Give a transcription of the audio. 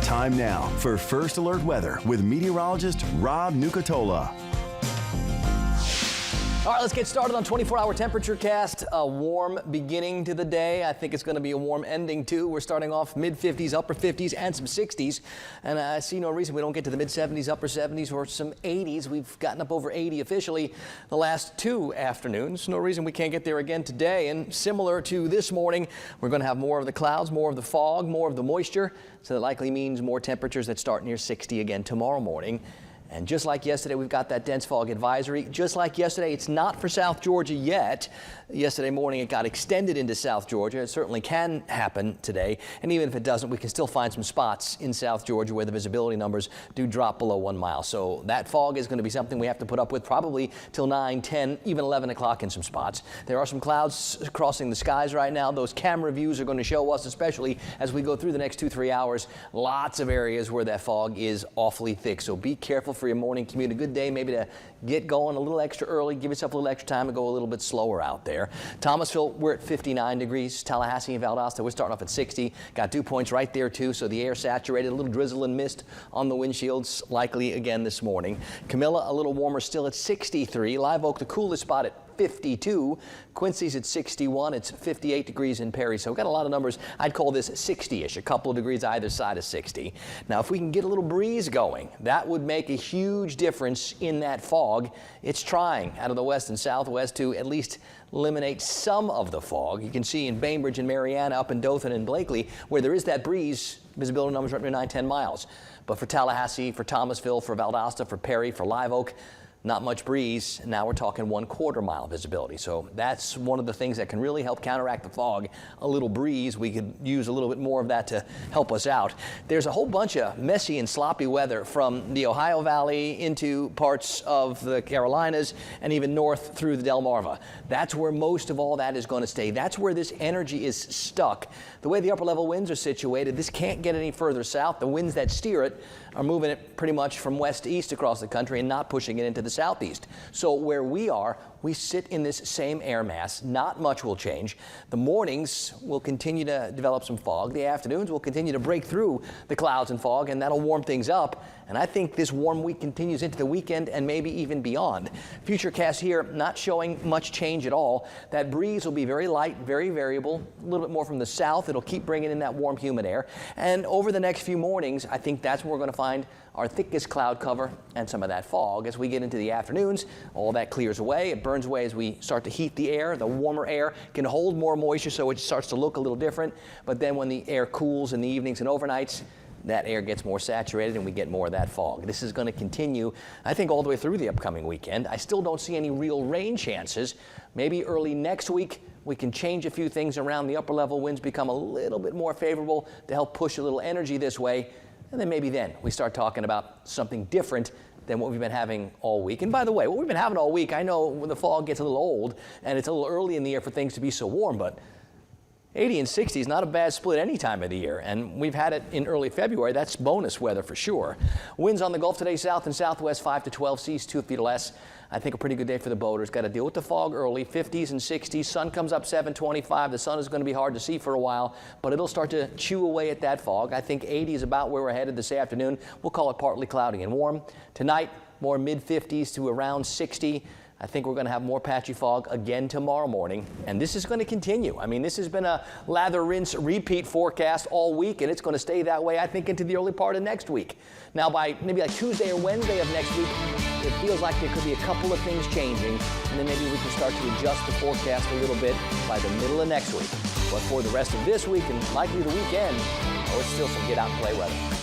Time now for First Alert Weather with meteorologist Rob Nucatola. All right, let's get started on 24-hour temperature cast. A warm beginning to the day. I think it's going to be a warm ending, too. We're starting off mid-50s, upper 50s, and some 60s. And I see no reason we don't get to the mid-70s, upper 70s, or some 80s. We've gotten up over 80 officially the last 2 afternoons. No reason we can't get there again today. And similar to this morning, we're going to have more of the clouds, more of the fog, more of the moisture. So that likely means more temperatures that start near 60 again tomorrow morning. And just like yesterday, we've got that dense fog advisory. Just like yesterday, it's not for South Georgia yet. Yesterday morning, it got extended into South Georgia. It certainly can happen today. And even if it doesn't, we can still find some spots in South Georgia where the visibility numbers do drop below 1 mile. So that fog is going to be something we have to put up with probably till 9, 10, even 11 o'clock in some spots. There are some clouds crossing the skies right now. Those camera views are going to show us, especially as we go through the next 2-3 hours, lots of areas where that fog is awfully thick. So be careful for your morning commute. A good day maybe to get going a little extra early, give yourself a little extra time and go a little bit slower out there. Thomasville, we're at 59 degrees. Tallahassee and Valdosta, we're starting off at 60. Got dew points right there too, so the air saturated, a little drizzle and mist on the windshields likely again this morning. Camilla, a little warmer still at 63. Live Oak, the coolest spot at 52. Quincy's at 61. It's 58 degrees in Perry. So we've got a lot of numbers. I'd call this 60-ish, a couple of degrees either side of 60. Now, if we can get a little breeze going, that would make a huge difference in that fog. It's trying out of the west and southwest to at least eliminate some of the fog. You can see in Bainbridge and Mariana, up in Dothan and Blakely, where there is that breeze, visibility numbers are up near 9-10 miles. But for Tallahassee, for Thomasville, for Valdosta, for Perry, for Live Oak, not much breeze. Now we're talking 1/4 mile visibility. So that's one of the things that can really help counteract the fog. A little breeze. We could use a little bit more of that to help us out. There's a whole bunch of messy and sloppy weather from the Ohio Valley into parts of the Carolinas and even north through the Delmarva. That's where most of all that is going to stay. That's where this energy is stuck. The way the upper level winds are situated, this can't get any further south. The winds that steer it are moving it pretty much from west to east across the country and not pushing it into the southeast. So where we are, we sit in this same air mass. Not much will change. The mornings will continue to develop some fog. The afternoons will continue to break through the clouds and fog, and that'll warm things up. And I think this warm week continues into the weekend and maybe even beyond. Futurecast here not showing much change at all. That breeze will be very light, very variable, a little bit more from the south. It'll keep bringing in that warm, humid air. And over the next few mornings, I think that's where we're going to find our thickest cloud cover and some of that fog. As we get into the afternoons, all that clears away. It burns away as we start to heat the air. The warmer air can hold more moisture, so it starts to look a little different. But then when the air cools in the evenings and overnights, that air gets more saturated and we get more of that fog. This is going to continue, I think, all the way through the upcoming weekend. I still don't see any real rain chances. Maybe early next week we can change a few things around. The upper level winds become a little bit more favorable to help push a little energy this way. And then maybe then we start talking about something different than what we've been having all week. And by the way, what we've been having all week, I know when the fog gets a little old and it's a little early in the year for things to be so warm, but 80 and 60 is not a bad split any time of the year, and we've had it in early February. That's bonus weather for sure. Winds on the Gulf today, south and southwest 5 to 12, seas 2 feet or less. I think a pretty good day for the boaters. Got to deal with the fog early, 50s and 60s. Sun comes up 7:25. The sun is going to be hard to see for a while, but it'll start to chew away at that fog. I think 80 is about where we're headed this afternoon. We'll call it partly cloudy and warm. Tonight, more mid-50s to around 60. I think we're going to have more patchy fog again tomorrow morning, and this is going to continue. I mean, this has been a lather, rinse, repeat forecast all week, and it's going to stay that way, I think, into the early part of next week. Now, by maybe like Tuesday or Wednesday of next week, it feels like there could be a couple of things changing, and then maybe we can start to adjust the forecast a little bit by the middle of next week. But for the rest of this week and likely the weekend, it's still some get out and play weather.